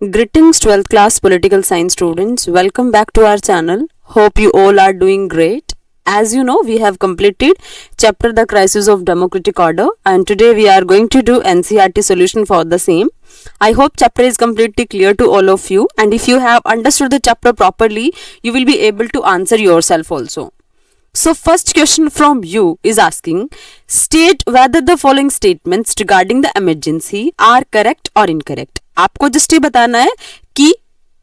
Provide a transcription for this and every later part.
Greetings 12th class political science students. Welcome back to our channel. Hope you all are doing great. As you know, we have completed chapter The Crisis of Democratic Order and today we are going to do NCERT solution for the same. I hope chapter is completely clear to all of you, and if you have understood the chapter properly, you will be able to answer yourself also. So first question from you is asking, state whether the following statements regarding the emergency are correct or incorrect. आपको just ये बताना है कि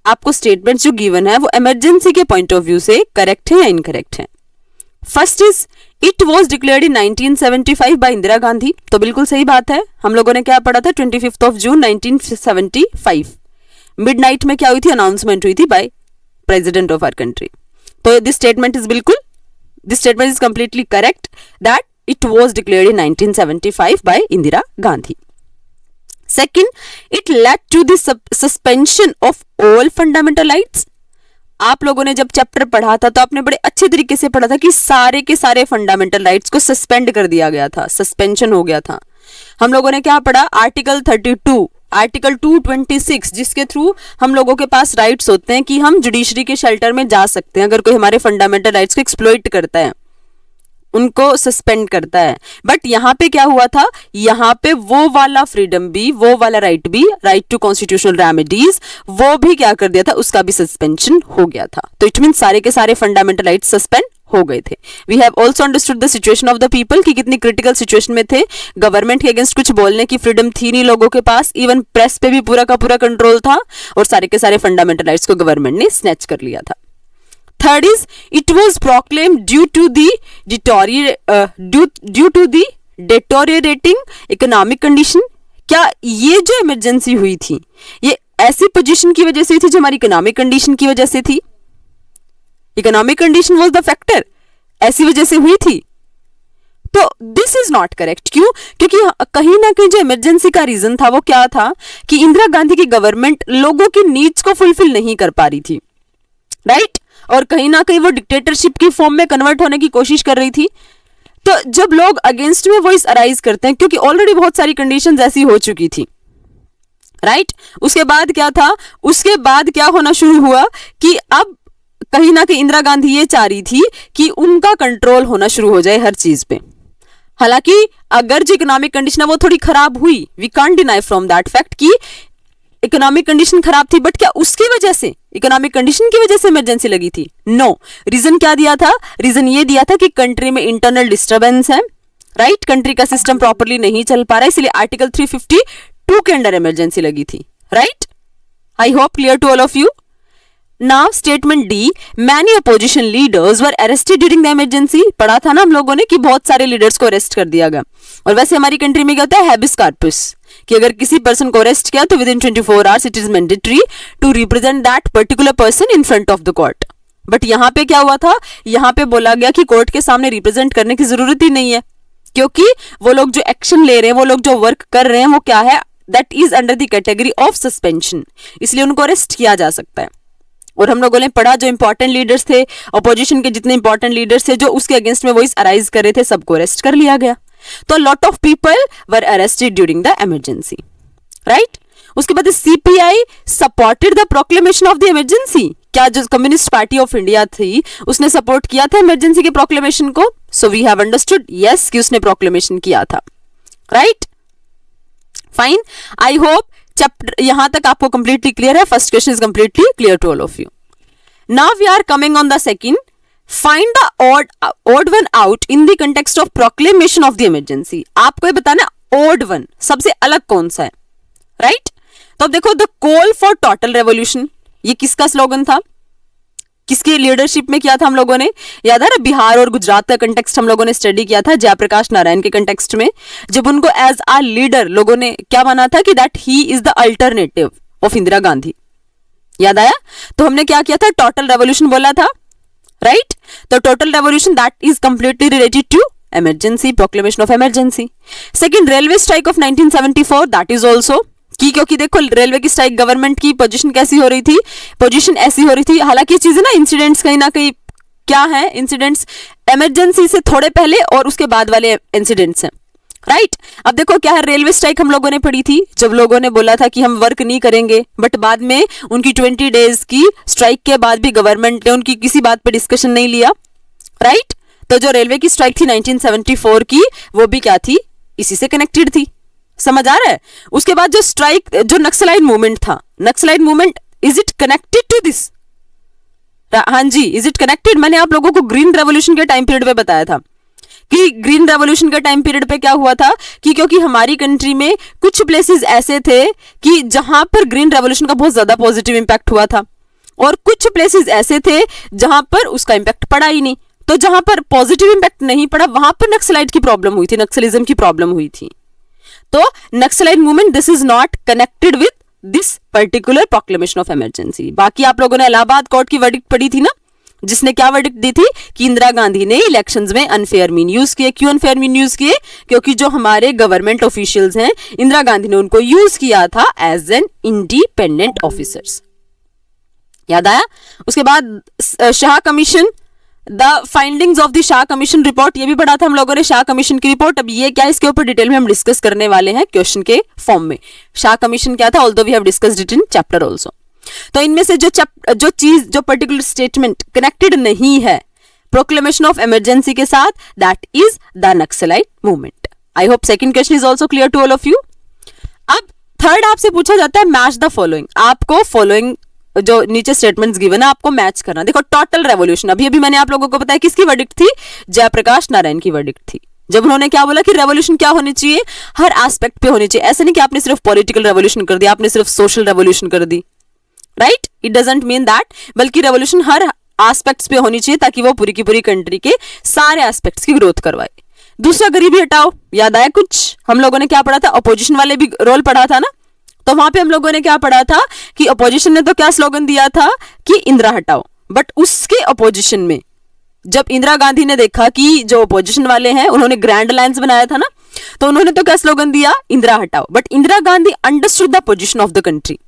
आपको statements जो given है वो emergency के पॉइंट ऑफ व्यू से करेक्ट है या इनकरेक्ट है. First is it was declared in 1975 by Indira Gandhi. तो बिल्कुल सही बात है. हम लोगों ने क्या पढ़ा था 25 ऑफ जून 1975. मिडनाइट में क्या हुई थी, अनाउंसमेंट हुई थी by president of our country. तो this statement is completely correct that it was declared in 1975 by Indira Gandhi. Second, it led to the suspension of all fundamental rights. आप लोगों ने जब चैप्टर पढ़ा था तो आपने बड़े अच्छे तरीके से पढ़ा था कि सारे के सारे फंडामेंटल राइट्स को सस्पेंड कर दिया गया था, सस्पेंशन हो गया था. हम लोगों ने क्या पढ़ा, आर्टिकल 32, आर्टिकल 226, जिसके थ्रू हम लोगों के पास राइट्स होते हैं कि हम जुडिशरी के शेल्टर में जा सकते हैं अगर कोई हमारे फंडामेंटल राइट्स को एक्सप्लॉइट करता है, उनको सस्पेंड करता है. बट यहाँ पे क्या हुआ था, यहाँ पे वो वाला फ्रीडम भी, वो वाला राइट भी, राइट टू कॉन्स्टिट्यूशनल रेमेडीज, वो भी क्या कर दिया था, उसका भी सस्पेंशन हो गया था. तो इट मीन सारे के सारे फंडामेंटल राइट्स सस्पेंड हो गए थे. We have also understood the situation of the people कि कितनी क्रिटिकल सिचुएशन में थे. गवर्नमेंट के अगेंस्ट कुछ बोलने की फ्रीडम थी नहीं लोगों के पास. इवन प्रेस पे भी पूरा का पूरा कंट्रोल था और सारे के सारे फंडामेंटल राइट्स को गवर्नमेंट ने स्नैच कर लिया था. Third is it was proclaimed due to the deteriorating economic condition. क्या ये जो इमरजेंसी हुई थी ये ऐसी पोजीशन की वजह से हुई थी जो हमारी इकोनॉमिक कंडीशन की वजह से थी? Economic condition was the factor, ऐसी वजह से हुई थी. तो दिस इज नॉट करेक्ट. क्यों? क्योंकि कहीं ना कहीं जो इमरजेंसी का रीजन था वो क्या था कि इंदिरा गांधी की गवर्नमेंट लोगों की नीड्स को फुलफिल नहीं कर पा रही थी, राइट? और कहीं ना कहीं वो डिक्टेटरशिप की फॉर्म में कन्वर्ट होने की कोशिश कर रही थी. तो जब लोग अगेंस्ट में वॉइस अराइज करते हैं, क्योंकि ऑलरेडी बहुत सारी कंडीशंस ऐसी हो चुकी थी, राइट? उसके बाद क्या था, उसके बाद क्या होना शुरू हुआ कि अब कहीं ना कहीं इंदिरा गांधी ये चाह रही थी कि उनका कंट्रोल होना शुरू हो जाए हर चीज पे. हालांकि अगर जो इकोनॉमिक कंडीशन है वो थोड़ी खराब हुई, we can't deny from that fact कि इकोनॉमिक कंडीशन खराब थी, बट क्या उसकी वजह से, इकोनॉमिक कंडीशन की वजह से इमरजेंसी लगी थी? नो. रीजन क्या दिया था? रीजन ये दिया था कि कंट्री में इंटरनल डिस्टर्बेंस है, राइट? कंट्री का सिस्टम प्रॉपर्ली नहीं चल पा रहा है, इसलिए आर्टिकल 352 के अंडर इमरजेंसी लगी थी, right? I hope clear to all of you. Now statement D, many opposition leaders were arrested during the emergency. पढ़ा था ना हम लोगों ने कि बहुत सारे लीडर्स को अरेस्ट कर दिया गया. और वैसे हमारी कंट्री में क्या होता है, हैबिस कार्पस, कि अगर किसी पर्सन को अरेस्ट किया तो within 24 hours it is mandatory to represent that particular person in front of the court. But यहाँ पे क्या हुआ था, यहाँ पे बोला गया कि कोर्ट के सामने रिप्रेजेंट करने की जरूरत ही नहीं है, क्योंकि वो लोग जो एक्शन ले रहे हैं, वो लोग जो वर्क कर रहे हैं, वो क्या है, that is under the category of suspension, इसलिए उनको अरेस्ट किया जा सकता है. और हम लोगों ने पढ़ा जो इंपॉर्टेंट लीडर्स थे, अपोजिशन के जितने इंपॉर्टेंट लीडर्स थे जो उसके अगेंस्ट में वॉइस अराइज कर रहे थे, सबको अरेस्ट कर लिया गया. तो lot of people were arrested during the emergency, right? उसके बाद CPI supported the proclamation of the emergency. क्या जो कम्युनिस्ट पार्टी ऑफ इंडिया थी उसने सपोर्ट किया था इमरजेंसी के प्रोक्लेमेशन को? So we have understood yes कि उसने प्रोक्लेमेशन किया था, right? Fine. I hope chapter यहां तक आपको कंप्लीटली क्लियर है. First question is completely clear to all of you. Now we are coming on the second. Find the odd one out in the context of proclamation of the emergency. आपको ये बताना odd one सबसे अलग कौन सा है, right? तो अब देखो, the call for total revolution, ये किसका स्लोगन था, किसकी लीडरशिप में किया था हम लोगों ने? याद है, बिहार और गुजरात का कंटेक्स्ट हम लोगों ने स्टडी किया था जयप्रकाश नारायण के कंटेक्स्ट में, जब उनको एज आ लीडर लोगों ने क्या माना था कि that he is the alternative of Indira Gandhi. याद आया? तो हमने क्या किया था, टोटल रेवोल्यूशन बोला था, राइट? तो total revolution that is completely related to emergency, proclamation of emergency. Second, railway strike of 1974, that is also key, क्योंकि देखो रेलवे की स्ट्राइक, गवर्नमेंट की पोजीशन कैसी हो रही थी, पोजीशन ऐसी हो रही थी. हालांकि ये चीजें ना इंसिडेंट्स कहीं ना कहीं क्या है, इंसिडेंट्स इमरजेंसी से थोड़े पहले और उसके बाद वाले इंसिडेंट्स हैं, राइट अब देखो क्या है, रेलवे स्ट्राइक हम लोगों ने पढ़ी थी, जब लोगों ने बोला था कि हम वर्क नहीं करेंगे, बट बाद में उनकी 20 डेज की स्ट्राइक के बाद भी गवर्नमेंट ने उनकी किसी बात पे डिस्कशन नहीं लिया। राइट तो जो रेलवे की स्ट्राइक थी 1974 की, वो भी क्या थी, इसी से कनेक्टेड थी। समझ आ रहा है? उसके बाद जो स्ट्राइक, जो नक्सलाइट मूवमेंट था, Naxalite movement, is it connected to this? हाँ जी, इज इट कनेक्टेड? मैंने आप लोगों को ग्रीन रेवोल्यूशन के टाइम पीरियड पे बताया था कि ग्रीन रेवोल्यूशन के टाइम पीरियड पे क्या हुआ था कि क्योंकि हमारी कंट्री में कुछ प्लेसेस ऐसे थे कि जहां पर ग्रीन रेवोल्यूशन का बहुत ज्यादा पॉजिटिव इंपैक्ट हुआ था, और कुछ प्लेसेस ऐसे थे जहां पर उसका इंपैक्ट पड़ा ही नहीं। तो जहां पर पॉजिटिव इंपैक्ट नहीं पड़ा, वहां पर नक्सलाइट की प्रॉब्लम हुई थी, नक्सलिज्म की प्रॉब्लम हुई थी। तो naxalite movement, this is not connected with this particular proclamation of emergency. बाकी आप लोगों ने इलाहाबाद कोर्ट की वर्डिक्ट पढ़ी थी ना, जिसने क्या वर्डिक्ट दी थी कि इंदिरा गांधी ने इलेक्शंस में अनफेयर मीन यूज किए। क्यों अनफेयर मीन यूज किए? क्योंकि जो हमारे गवर्नमेंट ऑफिशियल्स हैं, इंदिरा गांधी ने उनको यूज किया था एज एन इंडिपेंडेंट ऑफिसर्स। याद आया? उसके बाद Shah commission, the findings of the Shah commission report, ये भी पढ़ा था हम लोगों ने, शाह कमीशन की रिपोर्ट। अब ये क्या, इसके ऊपर डिटेल में हम डिस्कस करने वाले हैं क्वेश्चन के फॉर्म में। शाह कमीशन क्या था, although we have discussed it in chapter also. तो इनमें से जो चीज, जो पर्टिकुलर स्टेटमेंट कनेक्टेड नहीं है प्रोक्लेमेशन ऑफ इमरजेंसी के साथ, that is the Naxalite movement. I hope second question is also clear to all of you. अब थर्ड आपसे पूछा जाता है मैच द फॉलोइंग। आपको फॉलोइंग जो नीचे स्टेटमेंट्स गिवन है आपको मैच करना। देखो टोटल रेवोल्यूशन, अभी अभी मैंने आप लोगों को बताया किसकी वर्डिक्ट थी, जयप्रकाश नारायण की वर्डिक्ट थी। जब उन्होंने क्या बोला कि रेवोल्यूशन क्या होनी चाहिए, हर एस्पेक्ट पे होनी चाहिए। ऐसे नहीं कि आपने सिर्फ पॉलिटिकल रेवोल्यूशन कर दिया, आपने सिर्फ सोशल रेवोल्यूशन कर दी। Right, it doesn't mean that, बल्कि रेवोल्यूशन हर एस्पेक्ट्स पे होनी चाहिए ताकि वो पूरी की पूरी कंट्री के सारे एस्पेक्ट्स की ग्रोथ करवाए। दूसरा, गरीबी हटाओ। याद आया कुछ? हम लोगों ने क्या पढ़ा था, अपोजिशन वाले भी रोल पढ़ा था ना, तो वहां पे हम लोगों ने क्या पढ़ा था कि अपोजिशन ने तो क्या स्लोगन दिया था कि इंदिरा हटाओ, बट उसके अपोजिशन में जब इंदिरा गांधी ने देखा कि जो अपोजिशन वाले हैं उन्होंने ग्रैंड अलायंस बनाया था ना, तो उन्होंने तो क्या स्लोगन दिया, इंदिरा हटाओ। But Indira Gandhi understood the position of the country,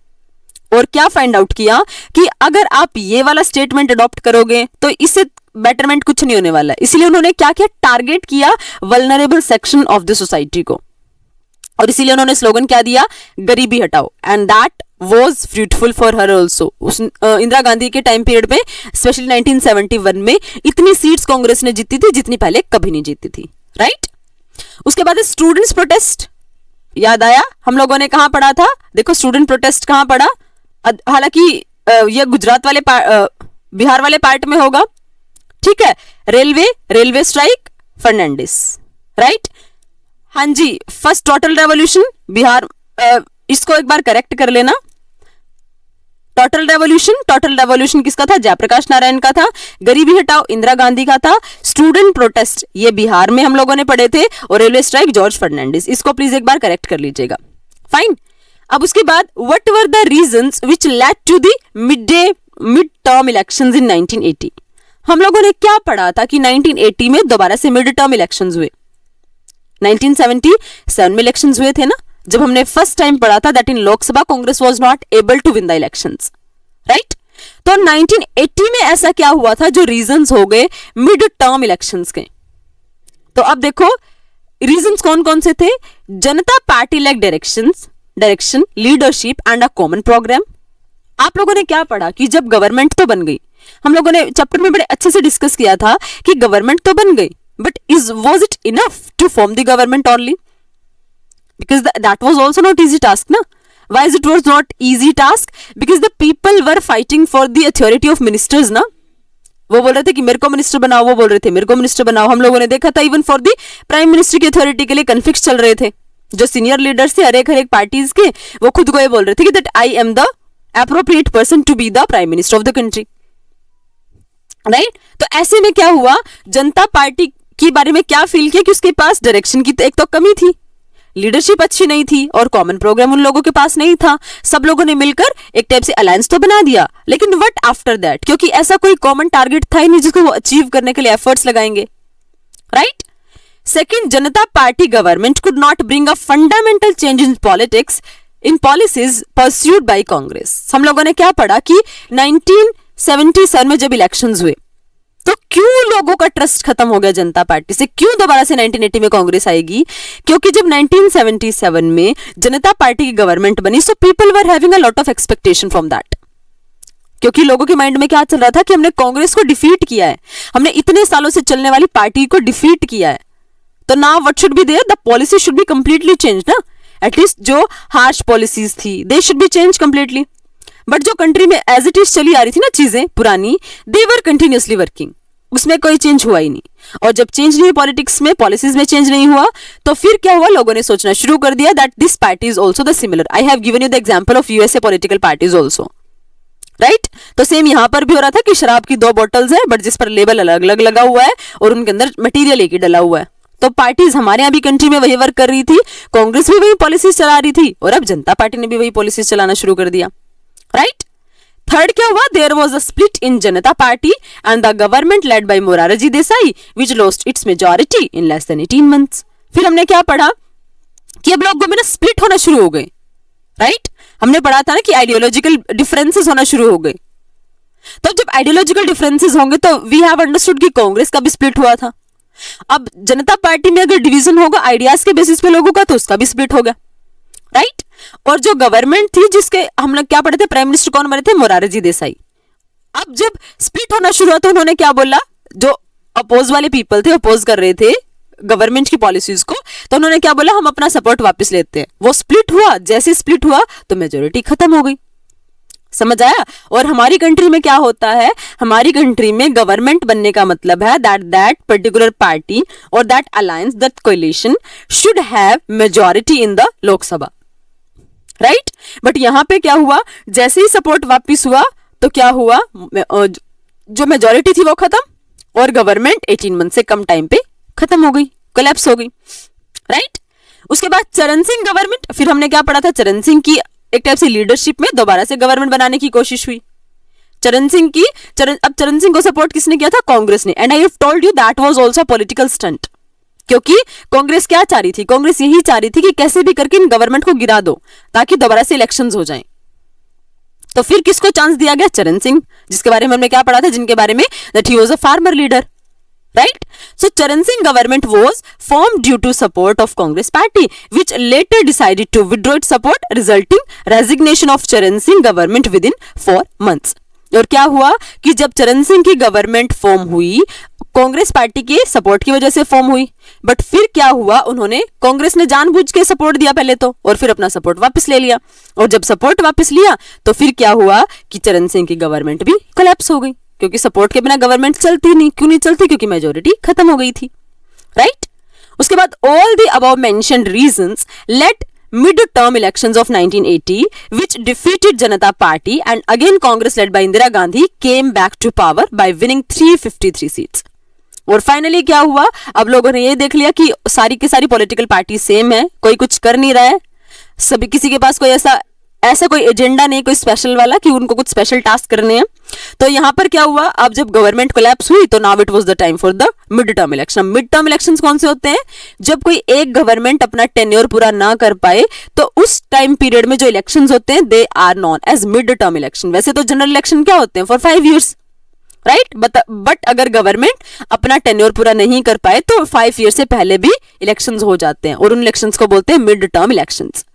और क्या फाइंड आउट किया कि अगर आप ये वाला स्टेटमेंट अडॉप्ट करोगे तो इससे बेटरमेंट कुछ नहीं होने वाला है। इसलिए उन्होंने क्या किया, टारगेट किया vulnerable section of the society को, और इसीलिए उन्होंने स्लोगन क्या दिया, गरीबी हटाओ। And that was fruitful for her also. Indira Gandhi के टाइम पीरियड में, स्पेशली 1971 में, इतनी सीट्स कांग्रेस ने जीती थी जितनी पहले कभी नहीं जीती थी। राइट, उसके बाद स्टूडेंट्स प्रोटेस्ट। याद आया हम लोगों ने कहां पढ़ा था, देखो स्टूडेंट प्रोटेस्ट कहां पढ़ा, हालांकि यह गुजरात वाले बिहार वाले पार्ट में होगा। ठीक है, रेलवे स्ट्राइक, फर्नांडिस। राइट, हाँ जी, फर्स्ट टोटल रेवोल्यूशन बिहार, इसको एक बार करेक्ट कर लेना। टोटल रेवोल्यूशन किसका था, जयप्रकाश नारायण का था। गरीबी हटाओ इंदिरा गांधी का था। स्टूडेंट प्रोटेस्ट ये बिहार में हम लोगों ने पढ़े थे, और रेलवे स्ट्राइक जॉर्ज फर्नांडिस। इसको प्लीज एक बार करेक्ट कर लीजिएगा। फाइन। अब उसके बाद what were the reasons which led to the mid term elections in 1980। हम लोगों ने क्या पढ़ा था कि 1980 में दोबारा से मिड टर्म इलेक्शंस हुए। 1977 में इलेक्शंस हुए थे ना, जब हमने फर्स्ट टाइम पढ़ा था that in Lok Sabha Congress was not able to win the elections. Right, तो 1980 में ऐसा क्या हुआ था जो रीजंस हो गए मिड टर्म इलेक्शंस के। तो अब देखो रीजंस कौन कौन से थे, Janata party like direction, leadership and a common programme. आप लोगों ने क्या पढ़ा कि जब गवर्नमेंट तो बन गई, हम लोगों ने चैप्टर में बड़े अच्छे से डिस्कस किया था कि गवर्नमेंट तो बन गई, but was it enough to form the government only? Because that was also not easy task ना. Why is it was not easy task? Because the people were fighting for the authority of ministers ना. वो बोल रहे थे कि मेरे को minister बनाओ, वो बोल रहे थे मेरे को मिनिस्टर बनाओ। हम लोगों ने देखा था even for the prime minister की अथॉरिटी के लिए कन्फ्लिक्ट चल रहे थे। जो सीनियर लीडर्स थे हर एक पार्टीज के, वो खुद को ये बोल रहे थे कि that I am the appropriate person to be the prime minister of the country. Right, तो ऐसे में क्या हुआ, जनता पार्टी के बारे में क्या फील किया कि उसके पास डायरेक्शन की एक तो कमी थी, लीडरशिप अच्छी नहीं थी, और कॉमन प्रोग्राम उन लोगों के पास नहीं था। सब लोगों ने मिलकर एक टाइप से अलायंस तो बना दिया, लेकिन व्हाट आफ्टर दैट, क्योंकि ऐसा कोई कॉमन टारगेट था ही नहीं जिसको वो अचीव करने के लिए एफर्ट्स लगाएंगे। Right, second, Janata party government could not bring a fundamental change in politics in policies pursued by Congress. हम लोगों ने क्या पढ़ा कि 1977 में जब इलेक्शंस हुए तो क्यों लोगों का ट्रस्ट खत्म हो गया जनता पार्टी से? क्यों दोबारा से 1980 में कांग्रेस आएगी? क्योंकि जब 1977 में जनता पार्टी की गवर्नमेंट बनी, so people were having a lot of expectation from that. क्योंकि लोगों के माइंड में क्या चल रहा था कि हमने कांग्रेस को डिफीट किया है, हमने इतने सालों से चलने वाली पार्टी को डिफीट किया है, तो now what should be there, the policy should be completely change ना। एटलीस्ट जो हार्श पॉलिसीज थी they should be change completely. But जो कंट्री में एज इट इज चली आ रही थी ना चीजें पुरानी, दे वर कंटिन्यूसली वर्किंग, उसमें कोई चेंज हुआ ही नहीं। और जब चेंज नहीं, पॉलिटिक्स में पॉलिसीज में चेंज नहीं हुआ, तो फिर क्या हुआ, लोगों ने सोचना शुरू कर दिया that this party is also the similar. I have given you the example of USA political parties also, right. तो सेम यहां पर भी हो रहा था कि शराब की 2 बॉटल्स है, बट जिस पर लेबल अलग अलग लगा हुआ है और उनके अंदर मटेरियल एक ही डला हुआ है। तो पार्टीज हमारे यहाँ भी कंट्री में वही वर्क कर रही थी, कांग्रेस भी वही पॉलिसीज चला रही थी, और अब जनता पार्टी ने भी वही पॉलिसीज चलाना शुरू कर दिया, राइट। थर्ड क्या हुआ, there was a split in Janata Party and the government led by Morarji Desai which lost its majority in less than 18 months. फिर हमने क्या पढ़ा कि अब लोगों में ना स्प्लिट होना शुरू हो गए, राइट। हमने पढ़ा था ना कि आइडियोलॉजिकल डिफरेंसेस होना शुरू हो गए। तो जब आइडियोलॉजिकल डिफरेंसेस होंगे तो वी हैव अंडरस्टूड कि कांग्रेस का भी स्प्लिट हुआ था। अब जनता पार्टी में अगर डिवीजन होगा आइडियाज के बेसिस पे लोगों का, तो उसका भी स्प्लिट होगा, राइट। और जो गवर्नमेंट थी जिसके हम लोग क्या पढ़े थे, प्राइम मिनिस्टर कौन बने थे, मोरारजी देसाई। अब जब स्प्लिट होना शुरू हुआ तो उन्होंने क्या बोला, जो अपोज वाले पीपल थे, अपोज कर रहे थे गवर्नमेंट की पॉलिसीज को, तो उन्होंने क्या बोला, हम अपना सपोर्ट वापस लेते हैं। वो स्प्लिट हुआ, जैसे स्प्लिट हुआ तो मेजोरिटी खत्म हो गई, समझ आया। और हमारी कंट्री में क्या होता है, हमारी कंट्री में गवर्नमेंट बनने का मतलब है दैट पर्टिकुलर पार्टी और that alliance, that coalition should have majority in the Lok Sabha, right. But यहां पे क्या हुआ, जैसे ही सपोर्ट वापस हुआ तो क्या हुआ, जो मेजॉरिटी थी वो खत्म और गवर्नमेंट 18 मंथ से कम टाइम पे खत्म हो गई, कोलैप्स हो गई, राइट। उसके बाद चरण सिंह गवर्नमेंट, फिर हमने क्या पढ़ा था, चरण सिंह की एक टाइप से लीडरशिप में दोबारा से गवर्नमेंट बनाने की कोशिश हुई। चरण सिंह को सपोर्ट किसने किया था, कांग्रेस ने। And I have told you that was also political stunt, क्योंकि कांग्रेस क्या चाह रही थी, कांग्रेस यही चाह रही थी कि कैसे भी करके इन गवर्नमेंट को गिरा दो ताकि दोबारा से इलेक्शंस हो जाएं। तो फिर किसको चांस दिया गया, चरण सिंह, जिसके बारे में हमने क्या पढ़ा था, जिनके बारे में that he was a farmer leader, right. So Charan Singh government was formed due to support of Congress party which later decided to withdraw its support resulting resignation of Charan Singh government within 4 months. और क्या हुआ कि जब चरण सिंह की government form हुई, Congress party के support की वजह से फॉर्म हुई, बट फिर क्या हुआ, उन्होंने कांग्रेस ने जानबूझ के सपोर्ट दिया पहले तो, और फिर अपना सपोर्ट वापस ले लिया। और जब सपोर्ट वापस लिया तो फिर क्या हुआ कि चरण सिंह की गवर्नमेंट भी कोलैप्स हो गई, क्योंकि सपोर्ट के बिना गवर्नमेंट चलती नहीं। क्यों नहीं चलती, क्योंकि मेजोरिटी खत्म हो गई थी, राइट। उसके बाद all the above mentioned reasons let mid term elections of 1980 which defeated Janata party and again Congress led by Indira Gandhi came back to power by winning 353 seats. और फाइनली क्या हुआ, अब लोगों ने ये देख लिया कि सारी की सारी पॉलिटिकल पार्टी सेम है, कोई कुछ कर नहीं रहा है, सभी किसी के पास कोई ऐसा कोई एजेंडा नहीं, कोई स्पेशल वाला कि उनको कुछ स्पेशल टास्क करने हैं। तो यहां पर क्या हुआ, अब जब गवर्नमेंट कोलैप्स हुई तो now it was the time for the mid term election. Mid term elections कौन से होते हैं, जब कोई एक गवर्नमेंट अपना टेन्योर पूरा ना कर पाए तो उस टाइम पीरियड में जो इलेक्शंस होते हैं they are known as mid term election. वैसे तो जनरल इलेक्शन क्या होते हैं, फॉर 5 years, राइट। बट अगर गवर्नमेंट अपना टेन्योर पूरा नहीं कर पाए तो 5 years से पहले भी इलेक्शंस हो जाते हैं, और उन इलेक्शंस को बोलते हैं मिड टर्म इलेक्शंस।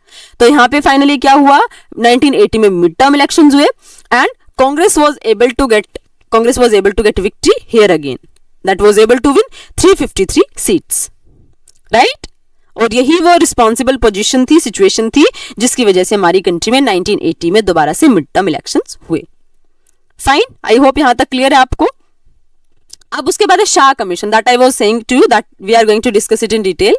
तो यहां पे फाइनली क्या हुआ, 1980 में मिड टर्म इलेक्शंस हुए and Congress was able to get victory here again, that was able to win 353 seats, right. और यही वो रिस्पॉन्सिबल पोजीशन थी, सिचुएशन थी, जिसकी वजह से हमारी कंट्री में 1980 में दोबारा से मिड टर्म इलेक्शंस हुए। फाइन, आई होप यहां तक क्लियर है आपको। अब उसके बाद Shah commission, that I was saying to you that we are going to discuss it in detail.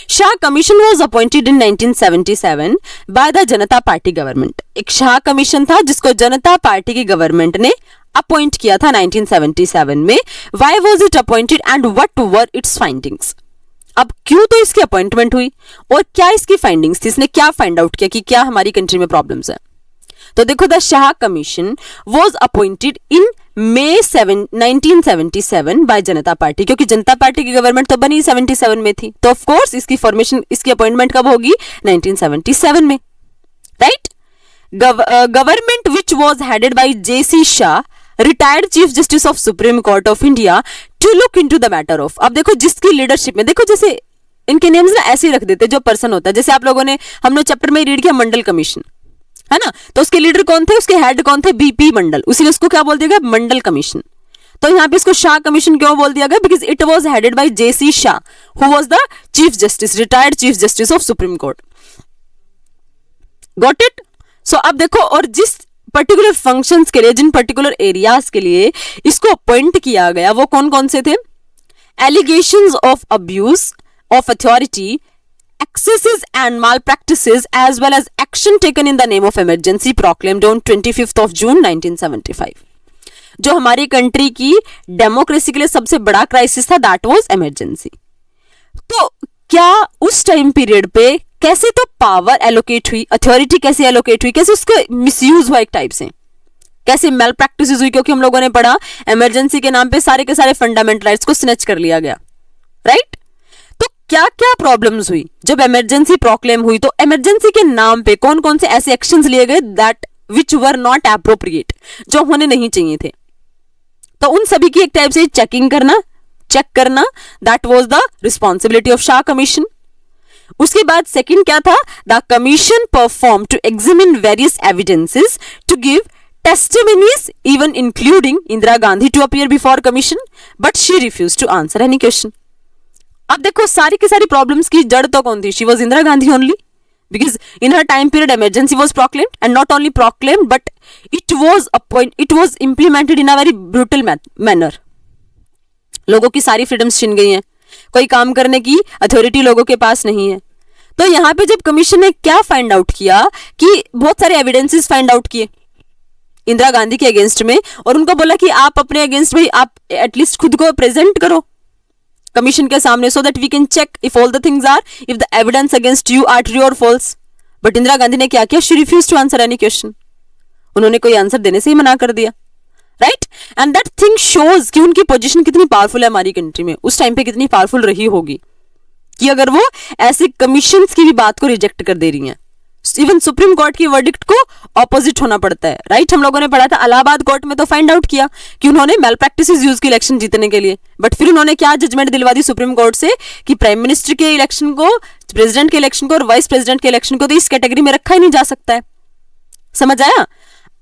Shah commission was appointed in 1977 by the Janata party government. एक Shah commission था जिसको जनता पार्टी की गवर्नमेंट ने अपॉइंट किया था 1977 में। Why was it appointed and what were it's findings. अब क्यों तो इसकी अपॉइंटमेंट हुई और क्या इसकी फाइंडिंग्स थी, इसने क्या फाइंड आउट किया कि क्या हमारी कंट्री में प्रॉब्लम्स है। तो देखो, the Shah commission was appointed in May 1977 by Janata Party, क्योंकि जनता पार्टी की गवर्नमेंट तो बनी 77 में थी, तो ऑफ कोर्स इसकी फॉर्मेशन, इसकी अपॉइंटमेंट कब होगी, 1977 में, right. Government which was headed by JC Shah retired chief justice of supreme Court of India to look into the matter of, अब देखो जिसकी लीडरशिप में, देखो जैसे इनके नेम्स ना ऐसे ही रख देते जो पर्सन होता है, जैसे आप लोगों ने हमने चैप्टर में रीड किया मंडल कमीशन, है ना, तो उसके लीडर कौन थे, उसके हेड कौन थे, बीपी मंडल, उसीलिए उसको क्या बोल दिया गया, मंडल कमीशन। तो यहाँ पे इसको शाह कमीशन क्यों बोल दिया गया, because it was headed by JC Shah who was the chief justice, retired chief justice of supreme court. Got it. So अब देखो, और जिस पर्टिकुलर फंक्शंस के लिए, जिन पर्टिकुलर एरियाज के लिए इसको अपॉइंट किया गया, वो कौन कौन से थे, allegations of abuse of authority, excesses and malpractices, as well as action taken in the name of emergency proclaimed on 25th of June 1975. जो हमारी कंट्री की डेमोक्रेसी के लिए सबसे बड़ा क्राइसिस था, दैट वाज इमरजेंसी। तो क्या उस टाइम पीरियड पे कैसे तो पावर एलोकेट हुई, अथॉरिटी कैसे एलोकेट हुई, कैसे उसका मिसयूज हुआ एक टाइप से, कैसे मेल प्रैक्टिस हुई, क्योंकि हम लोगों ने पढ़ा इमरजेंसी के नाम पे सारे के सारे फंडामेंटल राइट्स को स्नैच कर लिया गया, राइट। तो क्या क्या प्रॉब्लम्स हुई जब इमरजेंसी प्रोक्लेम हुई, तो इमरजेंसी के नाम पे कौन कौन से ऐसे एक्शंस लिए गए that which were not appropriate, जो होने नहीं चाहिए थे। तो उन सभी की एक टाइप से चेकिंग करना, चेक करना, that was the responsibility of Shah commission. उसके बाद सेकंड क्या था, the commission perform to examine various evidences to give testimonies, even including Indira Gandhi to appear before commission, but she refused to answer any question. अब देखो सारी की सारी प्रॉब्लम्स की जड़ तो कौन थी, she was Indira Gandhi only, because in her time period emergency was proclaimed, and not only proclaimed but it was implemented in a very brutal manner. लोगों की सारी फ्रीडम्स छिन गई हैं, कोई काम करने की अथॉरिटी लोगों के पास नहीं है। तो यहाँ पे जब कमीशन ने क्या फाइंड आउट किया कि बहुत सारे एविडेंसेस फाइंड आउट किए इंदिरा गांधी के अगेंस्ट में, और उनको बोला कि आप अपने अगेंस्ट भाई आप एटलीस्ट खुद को प्रेजेंट करो कमीशन के सामने, so that we can check if all the things are, if the evidence against you are true और फॉल्स। बट इंदिरा गांधी ने क्या किया, she refuse to answer any question, उन्होंने कोई आंसर देने से ही मना कर दिया, right. And that thing shows कि उनकी पोजीशन कितनी पावरफुल है हमारी कंट्री में, उस टाइम पे कितनी पावरफुल रही होगी कि अगर वो ऐसे कमीशंस की भी बात को रिजेक्ट कर दे रही हैं। इवन सुप्रीम कोर्ट की वर्डिक्ट को ऑपोजिट होना पड़ता है, राइट। हम लोगों ने पढ़ा था इलाहाबाद कोर्ट में तो फाइंड आउट किया कि उन्होंने मेल प्रैक्टिसेस यूज की इलेक्शन जीतने के लिए, बट फिर उन्होंने क्या जजमेंट दिलवा दी सुप्रीम कोर्ट से कि प्राइम मिनिस्टर के इलेक्शन को, प्रेसिडेंट के इलेक्शन को और वाइस प्रेसिडेंट के इलेक्शन को तो इस कैटेगरी में रखा ही नहीं जा सकता है। समझ आया।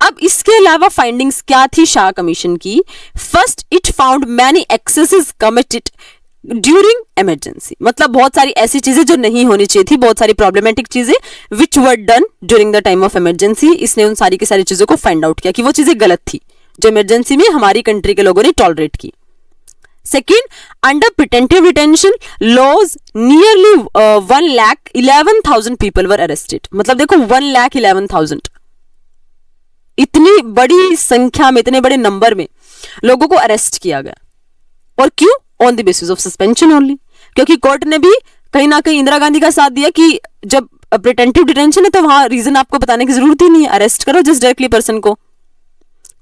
अब इसके अलावा फाइंडिंग्स क्या थी शाह कमीशन की, first it found many axes committed during emergency, मतलब बहुत सारी ऐसी चीजें जो नहीं होनी चाहिए थी, बहुत सारी प्रॉब्लमेटिक चीजें which were done during the time of emergency. इसने उन सारी की सारी चीजों को फाइंड आउट किया कि वो चीजें गलत थी जो इमरजेंसी में हमारी कंट्री के लोगों ने टॉलरेट की। Second, under preventive detention laws nearly 1,11,000 people were arrested, मतलब देखो 1,11,000, इतनी बड़ी संख्या में, इतने बड़े नंबर में लोगों को अरेस्ट किया गया। और क्यों? On the basis of suspension only, क्योंकि कोर्ट ने भी कहीं ना कहीं इंदिरा गांधी का साथ दिया कि जब प्रिटेंटिव डिटेंशन है तो वहां रीजन आपको बताने की जरूरत ही नहीं है, अरेस्ट करो जस्ट डायरेक्टली पर्सन को।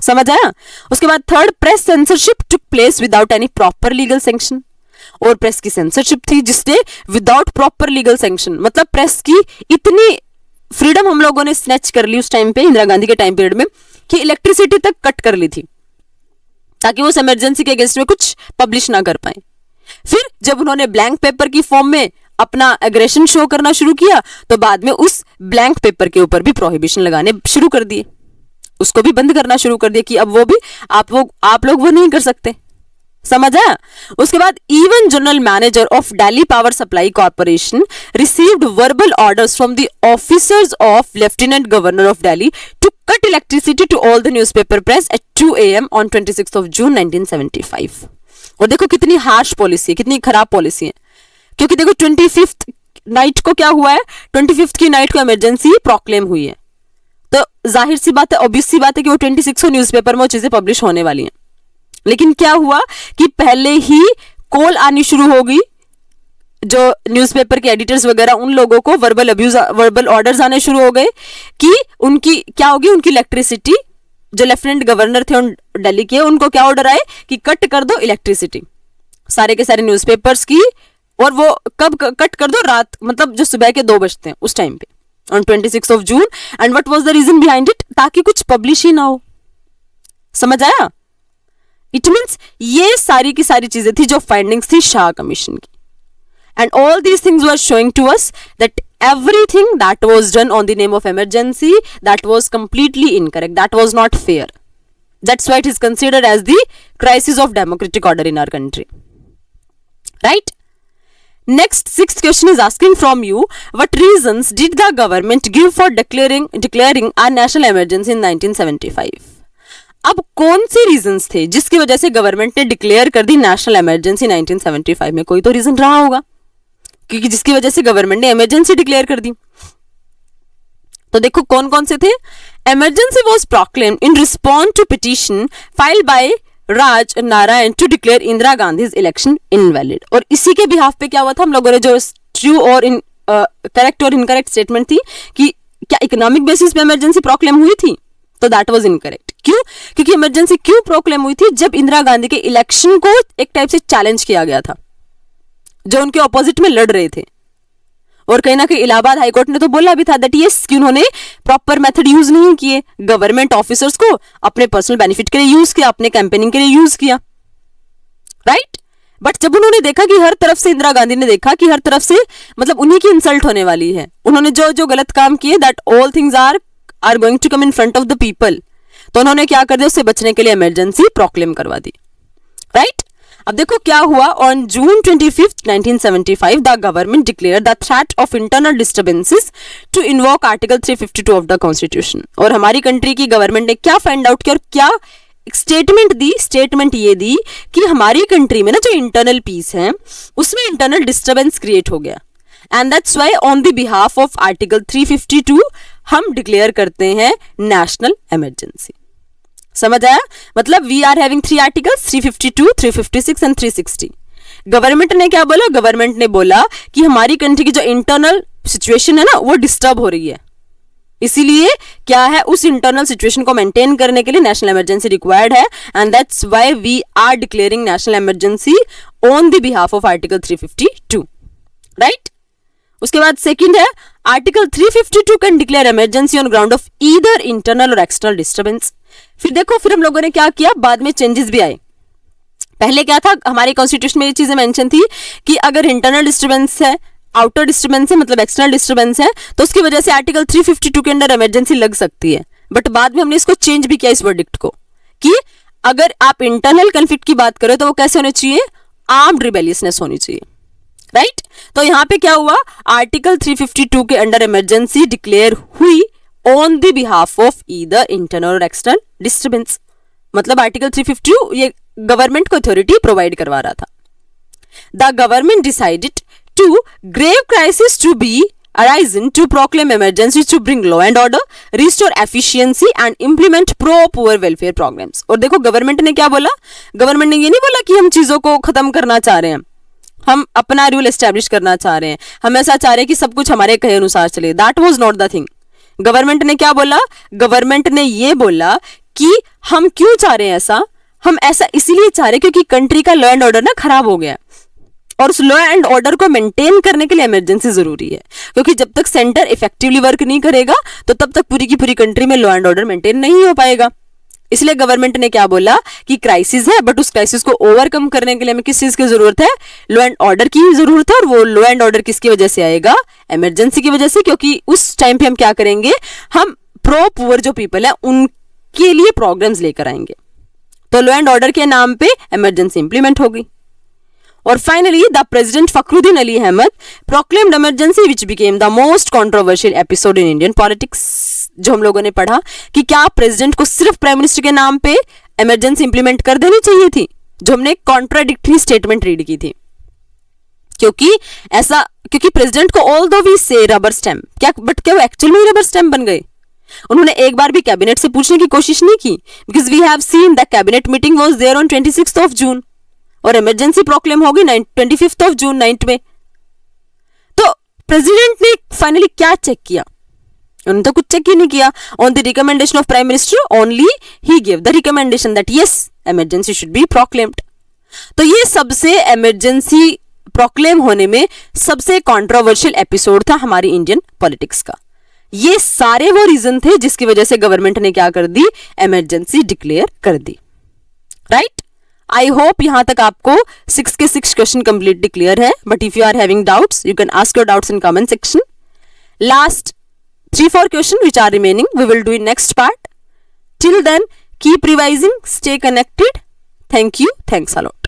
समझ आया। उसके बाद third, press censorship took place without any proper legal sanction, और प्रेस की सेंसरशिप थी जिसने विदाउट प्रॉपर लीगल सैंक्शन, मतलब प्रेस की इतनी फ्रीडम हम लोगों ने स्नैच कर ली उस टाइम पे इंदिरा गांधी के टाइम पीरियड में कि इलेक्ट्रिसिटी तक कट कर ली थी ताकि वो इमरजेंसी के अगेंस्ट में कुछ पब्लिश ना कर पाए। फिर जब उन्होंने ब्लैंक पेपर की फॉर्म में अपना एग्रेशन शो करना शुरू किया तो बाद में उस ब्लैंक पेपर के ऊपर भी प्रोहिबिशन लगाने शुरू कर दिए, उसको भी बंद करना शुरू कर दिया कि अब वो भी आप लोग वो नहीं कर सकते। समझ आया। उसके बाद even general manager of Delhi power supply corporation received verbal orders from the officers of lieutenant governor of Delhi to cut electricity to all the newspaper press at 2 AM on 26th of June 1975। और देखो कितनी harsh policy है, कितनी खराब policy है, क्योंकि देखो 25th night को क्या हुआ है, 25th की नाइट को इमरजेंसी प्रोक्लेम हुई है, तो जाहिर सी बात है, ऑब्वियस सी बात है कि वो 26 को न्यूज़पेपर में वो चीजें पब्लिश होने वाली हैं। लेकिन क्या हुआ कि पहले ही कॉल आनी शुरू हो गई, जो न्यूज़पेपर के एडिटर्स वगैरह उन लोगों को वर्बल ऑर्डर्स आने शुरू हो गए कि उनकी क्या होगी, उनकी इलेक्ट्रिसिटी, जो लेफ्टिनेंट गवर्नर थे दिल्ली के, उनको क्या ऑर्डर आए कि कट कर दो इलेक्ट्रिसिटी सारे के सारे न्यूज़पेपर्स की, और वो कब कट कर दो, रात, मतलब जो सुबह के 2 बजते हैं उस टाइम पे on 26 of June। And what was the reason behind it, ताकि कुछ पब्लिश ही ना हो। समझ आया। इट मीन्स ये सारी की सारी चीजें थी जो फाइंडिंग्स थी शाह कमीशन की. And all these things were showing to us that everything that was done on the name of emergency, that was completely incorrect. That was not fair. That's why it is considered as the crisis of democratic order in our country. Right? Next, sixth question is asking from you, what reasons did the government give for declaring a national emergency in 1975? अब कौन से reasons थे जिसकी वजह से government ने declare कर दी national emergency 1975 में? कोई तो रीजन रहा होगा, क्योंकि जिसकी वजह से गवर्नमेंट ने इमरजेंसी डिक्लेयर कर दी. तो देखो कौन कौन से थे. Emergency was proclaimed in response to petition filed by Raj Narayan to declare Indira Gandhi's election invalid. और इसी के बिहाफ पे क्या हुआ था, हम लोगों ने जो ट्रू और करेक्ट और इनकरेक्ट स्टेटमेंट थी कि क्या इकोनॉमिक बेसिस पे इमरजेंसी प्रोक्लेम हुई थी, तो दैट वाज इनकरेक्ट. क्यों? क्योंकि इमरजेंसी क्यों प्रोक्लेम हुई थी? जब इंदिरा गांधी के इलेक्शन को एक टाइप से चैलेंज किया गया था, जो उनके ऑपोजिट में लड़ रहे थे. और कहीं ना कहीं इलाहाबाद हाईकोर्ट ने तो बोला भी था दैट यस कि उन्होंने प्रॉपर मेथड यूज नहीं किए, गवर्नमेंट ऑफिसर्स को अपने पर्सनल बेनिफिट के लिए यूज किया, अपने कैंपेनिंग के लिए यूज किया. राइट? बट जब उन्होंने देखा कि हर तरफ से, इंदिरा गांधी ने देखा कि हर तरफ से मतलब उन्हीं की इंसल्ट होने वाली है, उन्होंने जो जो गलत काम किए, that all things are going to come in front of the people, तो उन्होंने क्या कर दिया, उससे बचने के लिए इमरजेंसी प्रोक्लेम करवा दी. राइट? अब देखो क्या हुआ. On June 25, 1975 the government declare the threat of internal disturbances to invoke article 352 of the constitution. और हमारी कंट्री की गवर्नमेंट ने क्या फाइंड आउट किया और क्या स्टेटमेंट दी? स्टेटमेंट ये दी कि हमारी कंट्री में ना जो इंटरनल पीस है उसमें इंटरनल डिस्टर्बेंस क्रिएट हो गया, and that's why on the behalf of article 352 हम डिक्लेयर करते हैं नेशनल इमरजेंसी. समझ आया? मतलब we are having 3 articles, 352, 356 and 360. Government ने क्या बोला? गवर्नमेंट ने बोला कि हमारी कंट्री की जो इंटरनल सिचुएशन है ना वो डिस्टर्ब हो रही है, इसीलिए क्या है, उस इंटरनल सिचुएशन को मेंटेन करने के लिए नेशनल इमरजेंसी रिक्वायर्ड है, and that's why we are declaring national emergency on the behalf of article 352. Right? उसके बाद सेकंड है article 352 can declare emergency on ground of either internal और एक्सटर्नल डिस्टर्बेंस. फिर देखो, फिर हम लोगों ने क्या किया, बाद में चेंजेस भी आए. पहले क्या था, हमारे कॉन्स्टिट्यूशन में ये चीजें मेंशन थी कि अगर इंटरनल डिस्टर्बेंस है, आउटर डिस्टर्बेंस है, मतलब एक्सटर्नल डिस्टर्बेंस है, तो उसकी वजह से आर्टिकल 352 के अंदर इमरजेंसी लग सकती है. बट बाद में हमने इसको चेंज भी किया, इस वर्डिक्ट को, कि अगर आप इंटरनल कन्फ्लिक्ट की बात करें तो वो कैसे होने चाहिए, आर्म्ड रिबेलियसनेस होनी चाहिए. राइट? तो यहां पे क्या हुआ, आर्टिकल 352 के अंडर इमरजेंसी डिक्लेयर हुई on the behalf of either internal और एक्सटर्नल डिस्टर्बेंस. मतलब आर्टिकल 352 ये गवर्नमेंट को अथॉरिटी प्रोवाइड करवा रहा था. The government decided to grave crisis to be arisen to proclaim emergency to bring law and order, restore efficiency and implement pro-poor welfare programs. और देखो government ने क्या बोला, गवर्नमेंट ने ये नहीं बोला कि हम चीजों को खत्म करना चाह रहे हैं, हम अपना रूल एस्टेब्लिश करना चाह रहे हैं, हम ऐसा चाह रहे हैं कि सब कुछ हमारे कहे अनुसार चले. That was not the thing. Government ने क्या बोला, गवर्नमेंट ने ये बोला कि हम क्यों चाह रहे हैं ऐसा, हम ऐसा इसीलिए चाह रहे हैं क्योंकि कंट्री का लॉ एंड ऑर्डर ना खराब हो गया, और उस लॉ एंड ऑर्डर को मेंटेन करने के लिए इमरजेंसी जरूरी है. क्योंकि जब तक सेंटर इफेक्टिवली वर्क नहीं करेगा तो तब तक पूरी की पूरी कंट्री में लॉ एंड ऑर्डर मेंटेन नहीं हो पाएगा. इसलिए गवर्नमेंट ने क्या बोला कि क्राइसिस है, बट उस क्राइसिस को ओवरकम करने के लिए हमें किस चीज की जरूरत है, लॉ एंड ऑर्डर की जरूरत है. और वो लॉ एंड ऑर्डर किसकी वजह से आएगा, इमरजेंसी की वजह से. क्योंकि उस टाइम पे हम क्या करेंगे, हम प्रो पुअर जो पीपल है उनके लिए प्रोग्राम्स लेकर आएंगे. तो लॉ एंड ऑर्डर के नाम पे इमरजेंसी इंप्लीमेंट होगी. और finally the president Fakhruddin Ali Ahmed proclaimed emergency which became the most controversial episode in Indian politics. जो हम लोगों ने पढ़ा कि क्या प्रेसिडेंट को सिर्फ प्राइम मिनिस्टर के नाम पे इमरजेंसी इंप्लीमेंट कर देनी चाहिए थी, जो हमने कॉन्ट्राडिक्टरी स्टेटमेंट रीड की थी. क्योंकि प्रेसिडेंट को ऑल दो वी से रबर स्टैम्प, क्या वो एक्चुअल में रबर स्टैम्प बन गए. उन्होंने एक बार भी कैबिनेट से पूछने की कोशिश नहीं की, because we have seen the cabinet meeting was there on 26th of June और इमरजेंसी प्रोक्लेम होगी 25th of June नाइट में. तो प्रेसिडेंट ने फाइनली क्या चेक किया, उन्होंने तो कुछ चेक ही नहीं किया. On the recommendation of prime minister only he give the recommendation that yes emergency should be proclaimed. तो ये सबसे इमरजेंसी प्रोक्लेम होने में सबसे कंट्रोवर्शियल एपिसोड था हमारी इंडियन पॉलिटिक्स का. ये सारे वो रीजन थे जिसकी वजह से गवर्नमेंट ने क्या कर दी, इमरजेंसी डिक्लेयर कर दी. राइट? आई होप यहाँ तक आपको 6 के 6 क्वेश्चन कंप्लीटली क्लियर है, but if you are having doubts you can ask your doubts in comment section. Last 3-4 questions which are remaining we will do in next part. Till then, keep revising, stay connected. Thank you. Thanks a lot.